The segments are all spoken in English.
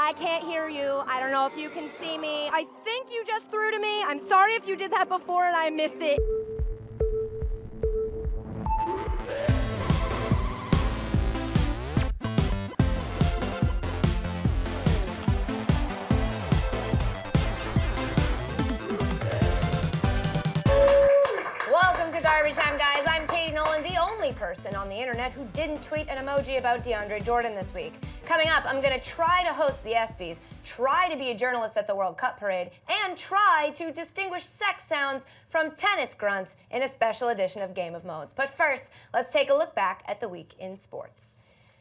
I can't hear you. I don't know if you can see me. I think you just threw to me. I'm sorry if you did that before and I missed it. Welcome to Garbage Time, guys. I'm Katie Nolan, the only person on the internet who didn't tweet an emoji about DeAndre Jordan this week. Coming up, I'm going to try to host the ESPYs, try to be a journalist at the World Cup parade, and try to distinguish sex sounds from tennis grunts in a special edition of Game of Moans. But first, let's take a look back at the week in sports.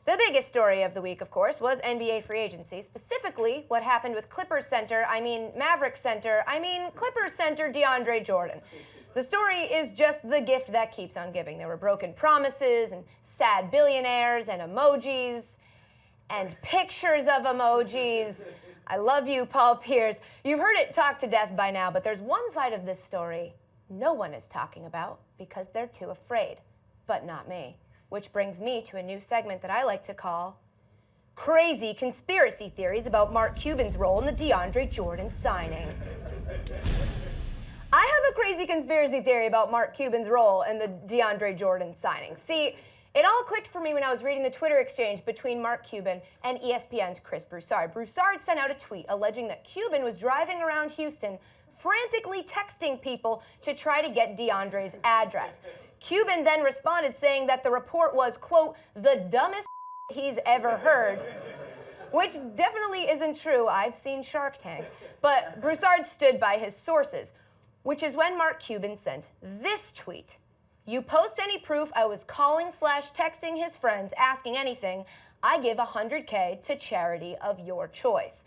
The biggest story of the week, of course, was NBA free agency, specifically what happened with Clippers center DeAndre Jordan. The story is just the gift that keeps on giving. There were broken promises and sad billionaires and emojis and pictures of emojis. I love you, Paul Pierce. You've heard it talked to death by now, but there's one side of this story no one is talking about because they're too afraid, but not me. Which brings me to a new segment that I like to call Crazy Conspiracy Theories about Mark Cuban's role in the DeAndre Jordan signing. I have a crazy conspiracy theory about Mark Cuban's role in the DeAndre Jordan signing. See, it all clicked for me when I was reading the Twitter exchange between Mark Cuban and ESPN's Chris Broussard. Broussard sent out a tweet alleging that Cuban was driving around Houston frantically texting people to try to get DeAndre's address. Cuban then responded saying that the report was, quote, the dumbest he's ever heard. Which definitely isn't true. I've seen Shark Tank. But Broussard stood by his sources, which is when Mark Cuban sent this tweet. You post any proof I was calling/texting his friends asking anything, I give $100K to charity of your choice.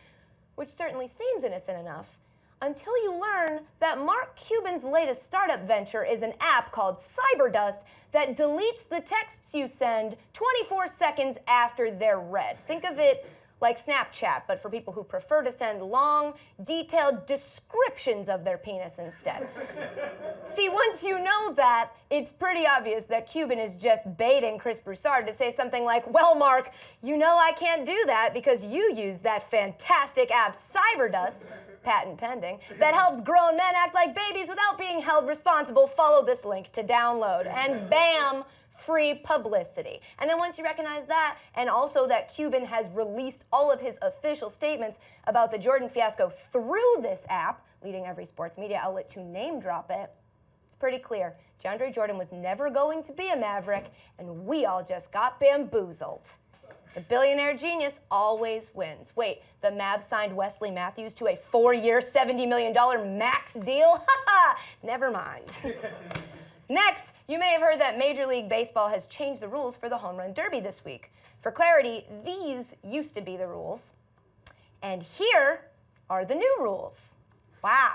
Which certainly seems innocent enough until you learn that Mark Cuban's latest startup venture is an app called Cyberdust that deletes the texts you send 24 seconds after they're read. Think of it like Snapchat, but for people who prefer to send long, detailed descriptions of their penis instead. See, once you know that, it's pretty obvious that Cuban is just baiting Chris Broussard to say something like, well, Mark, you know I can't do that because you use that fantastic app Cyberdust, patent pending, that helps grown men act like babies without being held responsible. Follow this link to download. And bam, free publicity. And then once you recognize that, and also that Cuban has released all of his official statements about the Jordan fiasco through this app, leading every sports media outlet to name drop it, it's pretty clear. DeAndre Jordan was never going to be a Maverick, and we all just got bamboozled. The billionaire genius always wins. Wait, the Mavs signed Wesley Matthews to a 4-year, $70 million max deal? Haha, never mind. Next, you may have heard that Major League Baseball has changed the rules for the Home Run Derby this week. For clarity, these used to be the rules. And here are the new rules. Wow.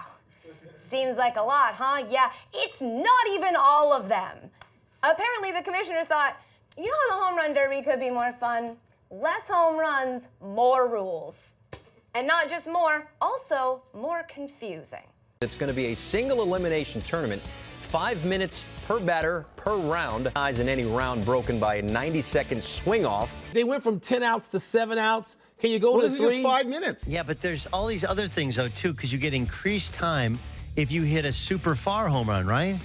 Seems like a lot, huh? Yeah, it's not even all of them. Apparently, the commissioner thought, you know how the Home Run Derby could be more fun? Less home runs, more rules. And not just more, also more confusing. It's going to be a single elimination tournament. 5 minutes per batter per round. Eyes in any round broken by a 90-second swing off. They went from 10 outs to 7 outs. Can you go to 3? Just 5 minutes. Yeah, but there's all these other things, though, too, because you get increased time if you hit a super far home run, right?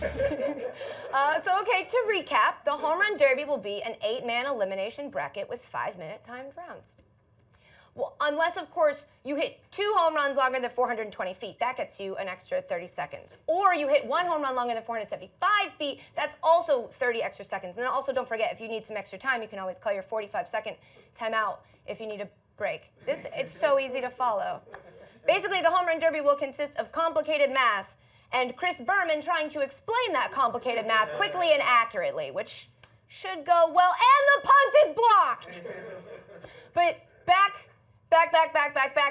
Okay, to recap, the Home Run Derby will be an 8-man elimination bracket with 5-minute timed rounds. Well, unless, of course, you hit 2 home runs longer than 420 feet. That gets you an extra 30 seconds. Or you hit 1 home run longer than 475 feet. That's also 30 extra seconds. And also, don't forget, if you need some extra time, you can always call your 45-second timeout if you need a break. It's so easy to follow. Basically, the Home Run Derby will consist of complicated math and Chris Berman trying to explain that complicated math quickly and accurately, which should go well. And the punt is blocked! But back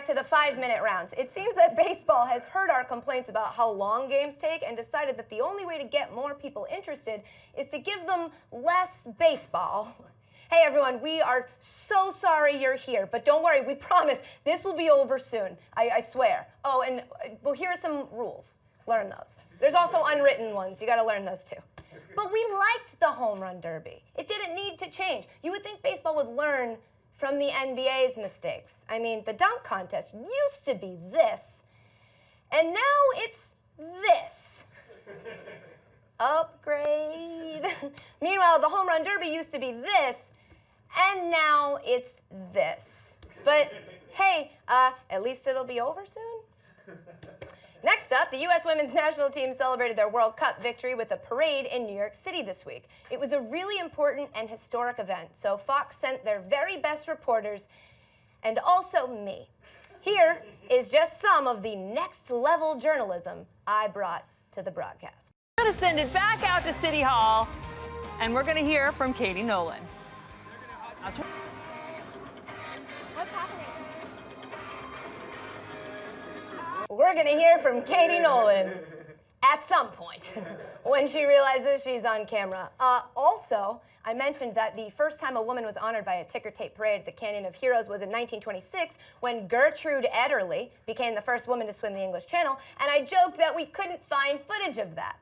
to the 5-minute rounds. It seems that baseball has heard our complaints about how long games take and decided that the only way to get more people interested is to give them less baseball. Hey everyone, we are so sorry you're here, but don't worry, we promise this will be over soon. I swear. Oh, and well, here are some rules. Learn those. There's also unwritten ones. You got to learn those too. But we liked the Home Run Derby. It didn't need to change. You would think baseball would learn from the NBA's mistakes. I mean, the dunk contest used to be this, and now it's this. Upgrade. Meanwhile, the home run derby used to be this, and now it's this. But hey, at least it'll be over soon. Next up, the U.S. women's national team celebrated their World Cup victory with a parade in New York City this week. It was a really important and historic event, so Fox sent their very best reporters, and also me. Here is just some of the next-level journalism I brought to the broadcast. We're going to send it back out to City Hall, and we're going to hear from Katie Nolan. What's happening? We're going to hear from Katie Nolan at some point when she realizes she's on camera. Also, I mentioned that the first time a woman was honored by a ticker tape parade at the Canyon of Heroes was in 1926 when Gertrude Ederle became the first woman to swim the English Channel, and I joked that we couldn't find footage of that.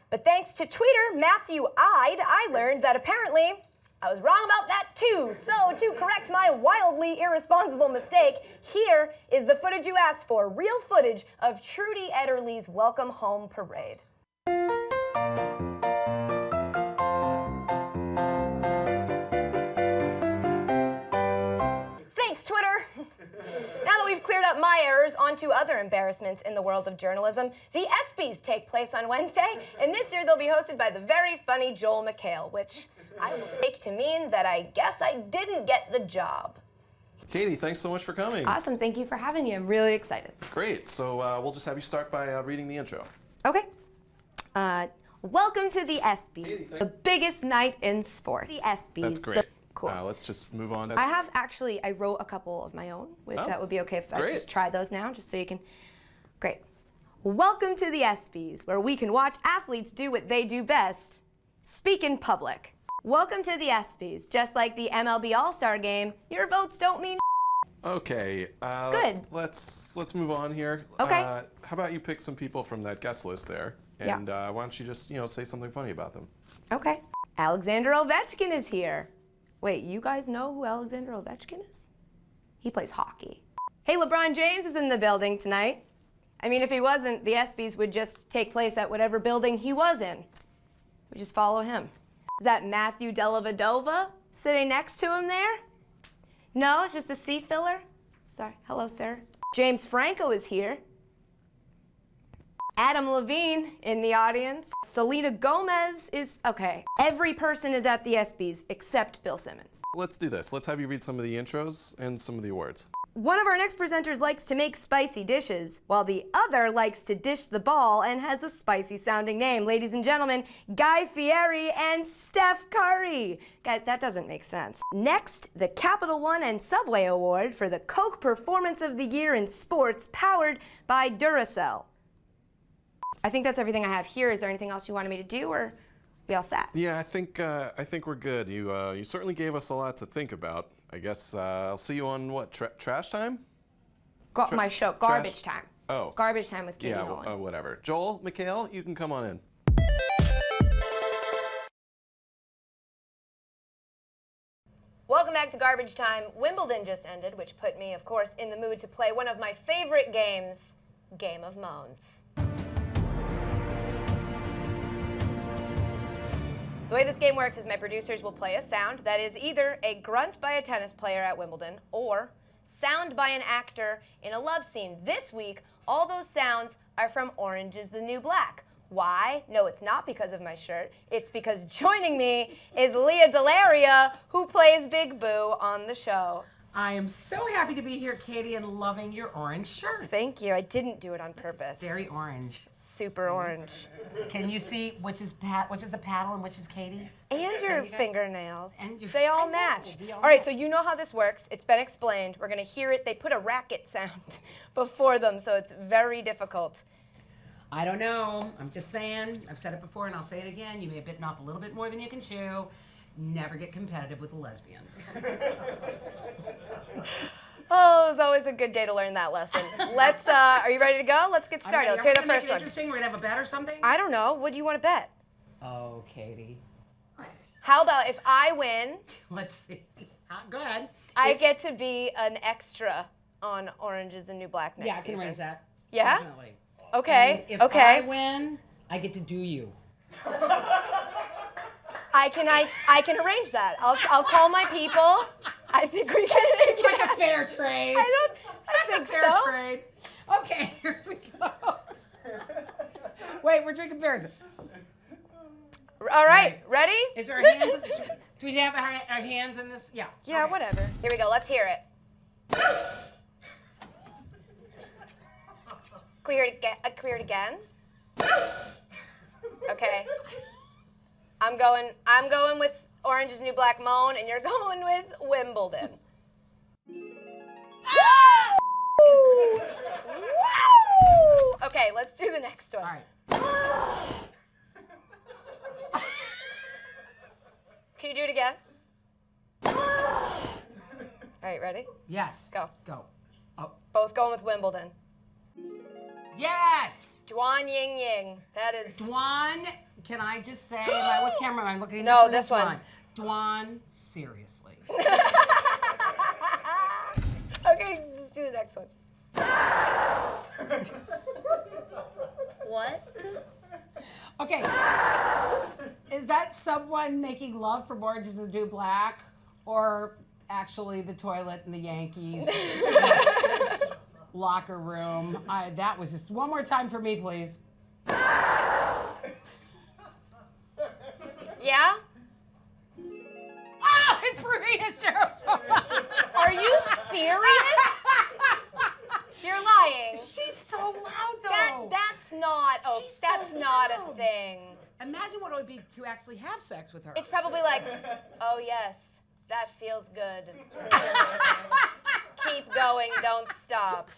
But thanks to tweeter Matthew Ide, I learned that apparently I was wrong about that too. So to correct my wildly irresponsible mistake, here is the footage you asked for, real footage of Trudy Ederle's Welcome Home Parade. Thanks, Twitter. Now that we've cleared up my errors, on to other embarrassments in the world of journalism. The ESPYs take place on Wednesday, and this year they'll be hosted by the very funny Joel McHale, which I will take to mean that I guess I didn't get the job. Katie, thanks so much for coming. Awesome, thank you for having me. I'm really excited. Great, so we'll just have you start by reading the intro. Okay. Welcome to the ESPYs, the biggest night in sports. The ESPYs. That's great. Cool. Let's just move on. I wrote a couple of my own, if that would be okay if I just try those now, just so you can. Great. Welcome to the ESPYs, where we can watch athletes do what they do best, speak in public. Welcome to the ESPYs. Just like the MLB All-Star Game, your votes don't mean. Okay. It's good. Let's move on here. Okay. How about you pick some people from that guest list there, and why don't you just say something funny about them? Okay. Alexander Ovechkin is here. Wait, you guys know who Alexander Ovechkin is? He plays hockey. Hey, LeBron James is in the building tonight. I mean, if he wasn't, the ESPYs would just take place at whatever building he was in. We just follow him. Is that Matthew Dellavedova sitting next to him there? No, it's just a seat filler. Sorry. Hello, sir. James Franco is here. Adam Levine in the audience. Selena Gomez is, okay. Every person is at the ESPYs except Bill Simmons. Let's do this. Let's have you read some of the intros and some of the awards. One of our next presenters likes to make spicy dishes, while the other likes to dish the ball and has a spicy sounding name. Ladies and gentlemen, Guy Fieri and Steph Curry. Guys, that doesn't make sense. Next, the Capital One and Subway Award for the Coke Performance of the Year in Sports, powered by Duracell. I think that's everything I have here. Is there anything else you wanted me to do, or are we all set? Yeah, I think we're good. You certainly gave us a lot to think about. I guess I'll see you on what, trash time? My show, Garbage Time. Oh. Garbage Time with Katie Nolan. Yeah, whatever. Joel, McHale, you can come on in. Welcome back to Garbage Time. Wimbledon just ended, which put me, of course, in the mood to play one of my favorite games, Game of Moans. The way this game works is my producers will play a sound that is either a grunt by a tennis player at Wimbledon or sound by an actor in a love scene. This week, all those sounds are from Orange is the New Black. Why? No, it's not because of my shirt. It's because joining me is Lea DeLaria, who plays Big Boo on the show. I am so happy to be here, Katie, and loving your orange shirt. Thank you. I didn't do it on purpose. It's very orange. Super orange. Can you see which is the paddle and which is Katie? And your fingernails. And your, they all match. All right, so you know how this works. It's been explained. We're going to hear it. They put a racket sound before them, so it's very difficult. I don't know. I'm just saying. I've said it before, and I'll say it again. You may have bitten off a little bit more than you can chew. Never get competitive with a lesbian. Oh, it's always a good day to learn that lesson. Let's, are you ready to go? Let's get started. Let's hear the first one. Interesting. We're going to have a bet or something? I don't know. What do you want to bet? Oh, Katie. How about if I win, Let's see. Go ahead. I get to be an extra on Orange is the New Black next Yeah, I can season. arrange that. Yeah? Definitely. Okay. And if okay. I win, I get to do you. I can arrange that. I'll call my people. I think we can. Seems like a fair trade. I That's think a fair so. trade. Okay, here we go. Wait, we're drinking beers. All right, ready? Is our hands? Do we have our hands in this? Yeah. Yeah, okay. whatever. Here we go. Let's hear it. Can we hear it again? Can we hear it again? Okay. I'm going with Orange is the New Black Moan, and you're going with Wimbledon. Woo! Woo! Okay, let's do the next one. All right. Can you do it again? All right, ready? Yes. Go. Go. Oh. Both going with Wimbledon. Yes. Dwan Ying Ying. That is. Dwan, can I just say, which camera am I looking at? No, this this one. Dwan, seriously. Okay, just do the next one. What? Okay. Is that someone making love for Orange is the New Black, or actually the toilet in the Yankees locker room? That was just one more time for me, please. Yeah? Oh, it's Maria's show. Are you serious? You're lying. She's so loud, though. That's not. Oh, She's that's so not loud. a thing. Imagine what it would be to actually have sex with her. It's probably like, oh yes, that feels good. Keep going, don't stop.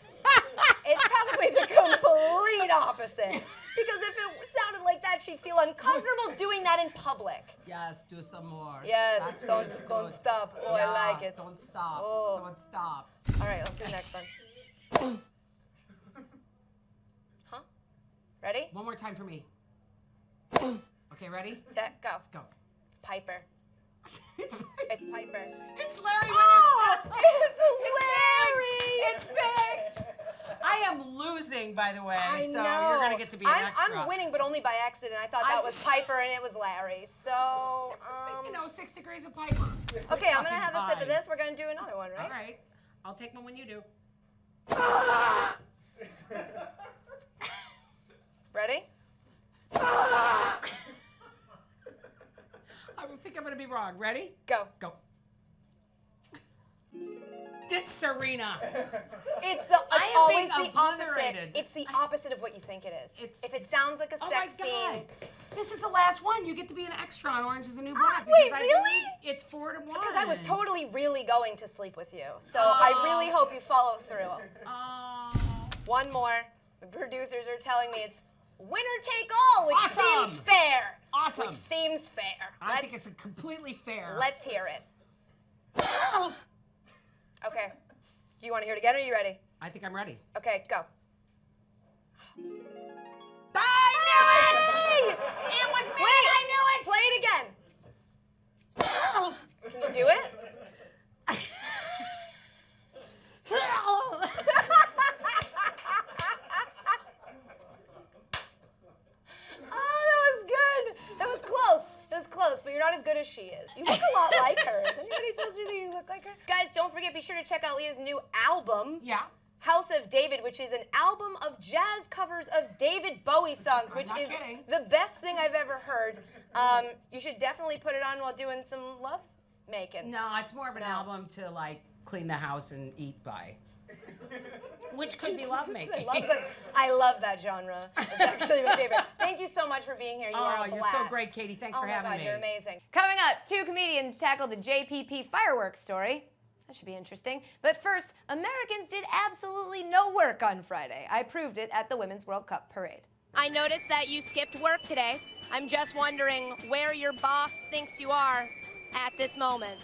It's probably the complete opposite. Because if it sounded like that, she'd feel uncomfortable doing that in public. Yes, do some more. Yes, That don't feels good. stop. Oh, Yeah, I like it. Don't stop. Oh. Don't stop. All right, let's do the next one. Huh? Ready? One more time for me. Okay, ready? Set, go. Go. It's Piper. it's It's Piper. It's Larry. Oh, It's Biggs. I am losing, by the way, I so know. you're gonna get to be an extra. I'm winning, but only by accident. I thought that was Piper and it was Larry. So, 6 degrees of Piper. okay, I'm gonna have a sip of Eyes. this. We're gonna do another one, right? All right. I'll take one when you do. Ready? I think I'm gonna be wrong. Ready? Go. Go. It's Serena. It's I am always being the opposite. obliterated. It's the opposite of what you think it is. It's- if it sounds like a Oh sex my scene. God. This is the last one. You get to be an extra on Orange is the New Black. wait, because I really? believe It's 4-1. Because I was totally really going to sleep with you. So I really hope you follow through. Oh. One more. The producers are telling me it's winner take all, which Awesome. seems fair. Awesome. Which seems fair. I think it's completely fair. Let's hear it. Okay. Do you want to hear it again, or are you ready? I think I'm ready. Okay, go. I knew it! It was me! Wait, I knew it! Play it again. Can you do it? That was close. It was close, but you're not as good as she is. You look a lot like her. Has anybody told you that you look like her? Guys, don't forget, be sure to check out Leah's new album, Yeah. House of David, which is an album of jazz covers of David Bowie songs, which not is kidding. the best thing I've ever heard. You should definitely put it on while doing some love making. No, it's more of an No. album to like clean the house and eat by. Which could be lovemaking. I love that genre. It's actually my favorite. Thank you so much for being here. You are a Oh, you're blast. so great, Katie. Thanks for having Oh my God, me. you're amazing. Coming up, 2 comedians tackle the JPP fireworks story. That should be interesting. But first, Americans did absolutely no work on Friday. I proved it at the Women's World Cup parade. I noticed that you skipped work today. I'm just wondering where your boss thinks you are at this moment.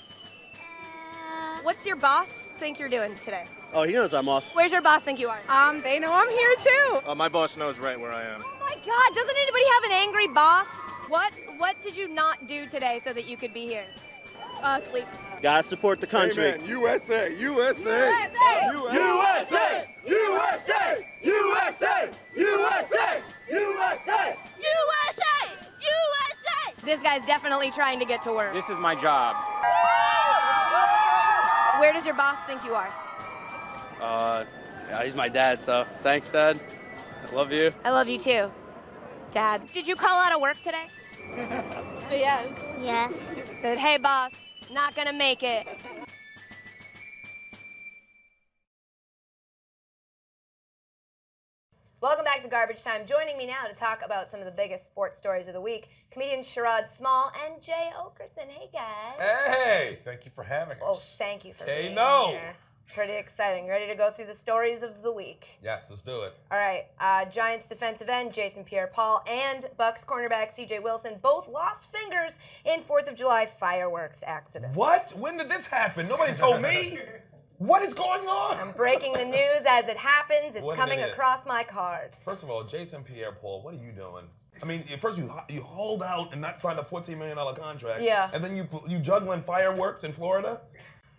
What's your boss think you're doing today? Oh, he knows I'm off. Where's your boss think you are? They know I'm here too. My boss knows right where I am. Oh my God, doesn't anybody have an angry boss? what did you not do today so that you could be here? Sleep. Gotta support the country. Amen. USA, USA, USA, USA, USA, USA, USA, USA. This guy's definitely trying to get to work. This is my job. Where does your boss think you are? Yeah, he's my dad, so thanks, Dad. I love you. I love you too, Dad. Did you call out of work today? Yes. Yes. Said, hey boss, not gonna make it. Welcome back to Garbage Time. Joining me now to talk about some of the biggest sports stories of the week, comedians Sherrod Small and Jay Okerson. Hey, guys. Hey, thank you for having us. Oh, thank you for being no. here. It's pretty exciting. Ready to go through the stories of the week? Yes, let's do it. All right. Giants defensive end Jason Pierre-Paul and Bucks cornerback C.J. Wilson both lost fingers in 4th of July fireworks accidents. What? When did this happen? Nobody told me. What is going on? I'm breaking the news as it happens. It's What an coming idiot. across my card. First of all, Jason Pierre-Paul, what are you doing? I mean, first you hold out and not sign a $14 million contract. Yeah. And then you juggling fireworks in Florida?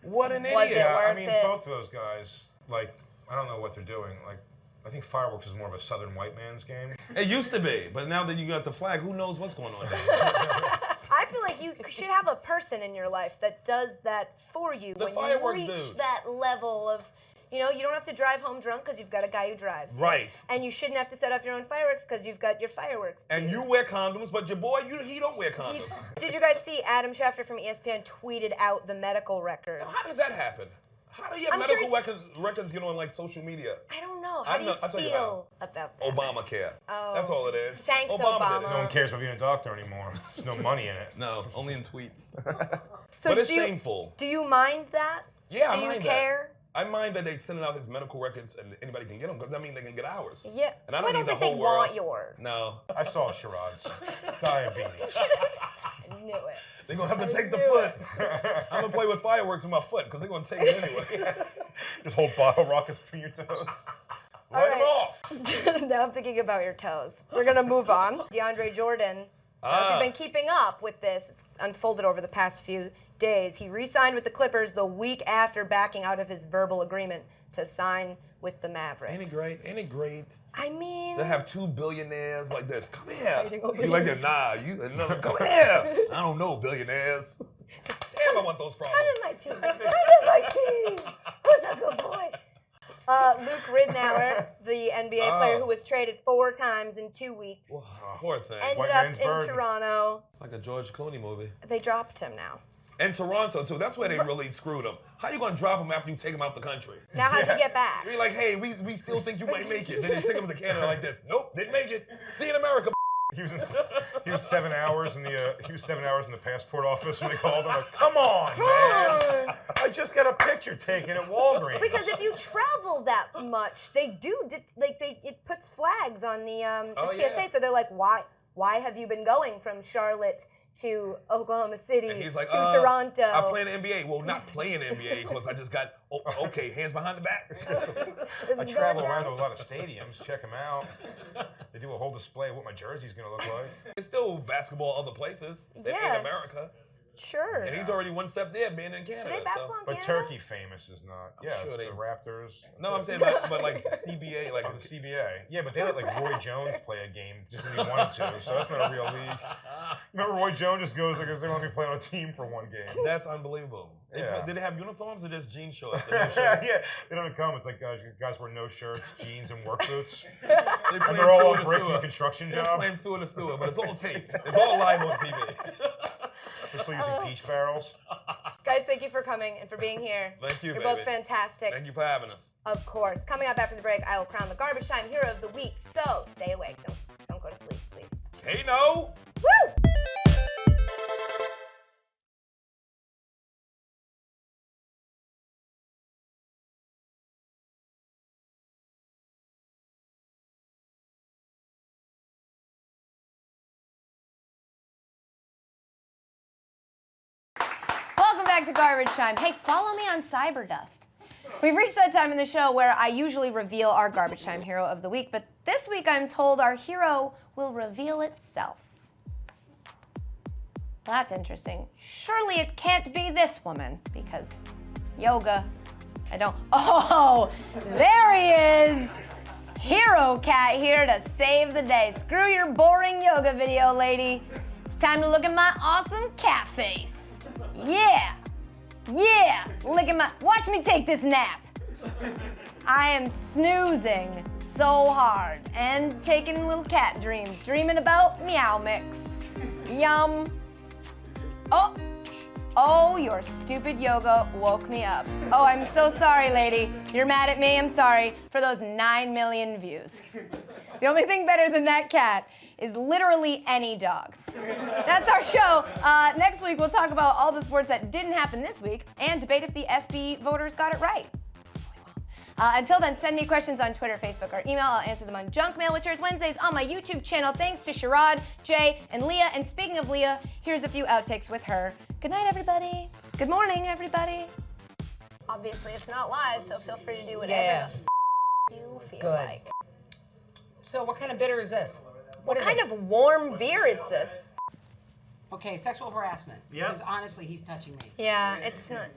What an idiot. Was it worth I mean, it? both of those guys, like, I don't know what they're doing. Like, I think fireworks is more of a southern white man's game. It used to be, but now that you got the flag, who knows what's going on there? I feel like you should have a person in your life that does that for you The when you fireworks reach dude. that level of, you know, you don't have to drive home drunk because you've got a guy who drives. Right. And you shouldn't have to set off your own fireworks because you've got your fireworks. And you wear condoms, but your boy, he don't wear condoms. Did you guys see Adam Schefter from ESPN tweeted out the medical records? How does that happen? How do your I'm medical curious- records get on like social media? I don't know. I How do you know- I'll tell you feel about that? Obamacare. Oh. That's all it is. Thanks, Obama. Obama. Did it. No one cares about being a doctor anymore. There's no money in it. No, only in tweets. So but it's do you- shameful. Do you mind that? Yeah, I Do you mind care? that. I mind that they sending out his medical records and anybody can get them because that means they can get ours. Yeah. And I Well, don't need think the whole they world. want yours. No. I saw Sherrod's. Diabetes. I knew it. They're going to have to take the foot. I'm going to play with fireworks with my foot because they're going to take it anyway. Just hold bottle rockets between your toes. Light them right. off. Now I'm thinking about your toes. We're going to move on. DeAndre Jordan, if you've been keeping up with this, it's unfolded over the past few days. He re-signed with the Clippers the week after backing out of his verbal agreement to sign with the Mavericks. Ain't it great? Ain't it great I mean, to have two billionaires like this? Come here. You like that? Nah, no, come here. I don't know, billionaires. Damn, I want those problems. come in my team. Come in my team. Who's a good boy? Luke Ridnour, the NBA player who was traded 4 times in 2 weeks, Poor thing. ended White up man's in burden. Toronto. It's like a George Clooney movie. They dropped him now. And Toronto, too. That's where they really screwed him. How you going to drop him after you take him out the country? Now how's he get back? You're like, hey, we still think you might make it. Then they take him to Canada like this. Nope, didn't make it. See you in America. He was 7 hours in the passport office when they called him. Like, come on, man! I just got a picture taken at Walgreens. Because if you travel that much, they do it puts flags on the Oh, TSA. yeah. So they're like, why have you been going from Charlotte to Oklahoma City And he's like, to Toronto? I play in the NBA. Well, not playing the NBA because I just got, okay, hands behind the back. This I is travel going around down. to a lot of stadiums, check them out. They do a whole display of what my jersey's gonna look like. It's still basketball other places in Yeah. America. Sure. And he's already one step there being in Canada. Today basketball in But Canada? Turkey famous is not. Yeah, sure it's they- the Raptors. No, I'm saying, but like CBA, like Oh, the CBA. Yeah, but they let like Roy Jones play a game just when he wanted to, so that's not a real league. Remember Roy Jones just goes like, they're only playing on a team for one game. that's unbelievable. Yeah. Did they have uniforms or just jean shorts? And no Yeah, shirts? they don't come. It's like guys wear no shirts, jeans, and work boots. They And playing they're all sewer on to break from sewer. a construction They're job. playing sewer to sewer, but it's all taped. It's all live on TV. They're still using peach barrels. Guys, thank you for coming and for being here. Thank you, You're baby. both fantastic. Thank you for having us. Of course. Coming up after the break, I will crown the Garbage Time Hero of the Week. So stay awake. Don't go to sleep, please. Hey, no. Woo! Welcome back to Garbage Time. Hey, follow me on Cyberdust. We've reached that time in the show where I usually reveal our Garbage Time Hero of the Week, but this week I'm told our hero will reveal itself. That's interesting. Surely it can't be this woman, because yoga, I don't. Oh, there he is! Hero Cat here to save the day. Screw your boring yoga video, lady. It's time to look at my awesome cat face. Yeah, yeah, look at my, watch me take this nap. I am snoozing so hard and taking little cat dreams, dreaming about Meow Mix. Yum. Oh, your stupid yoga woke me up. Oh, I'm so sorry, lady. You're mad at me, I'm sorry, for those 9 million views. The only thing better than that cat is literally any dog. That's our show. Next week, we'll talk about all the sports that didn't happen this week and debate if the ESPY voters got it right. Until then, send me questions on Twitter, Facebook, or email. I'll answer them on Junk Mail, which airs Wednesdays on my YouTube channel. Thanks to Sherrod, Jay, and Leah. And speaking of Leah, here's a few outtakes with her. Good night, everybody. Good morning, everybody. Obviously, it's not live, so feel free to do whatever the you feel like. So what kind of bitter is this? What kind of warm beer is this? Okay, sexual harassment. Yep. Because honestly, he's touching me. Yeah, it's not.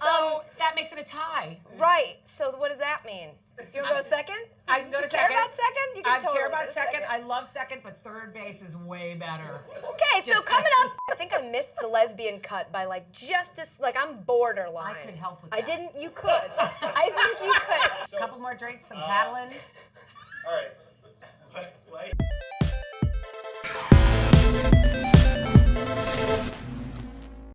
So that makes it a tie. Right. So what does that mean? You want to go second? I can go to second. Care about second? You can I totally care go about to second. I love second, but third base is way better. Okay, so Just coming up, I think I missed the lesbian cut by like I'm borderline. I could help with I that. didn't. You could. I think you could. A couple more drinks, some paddling. All right.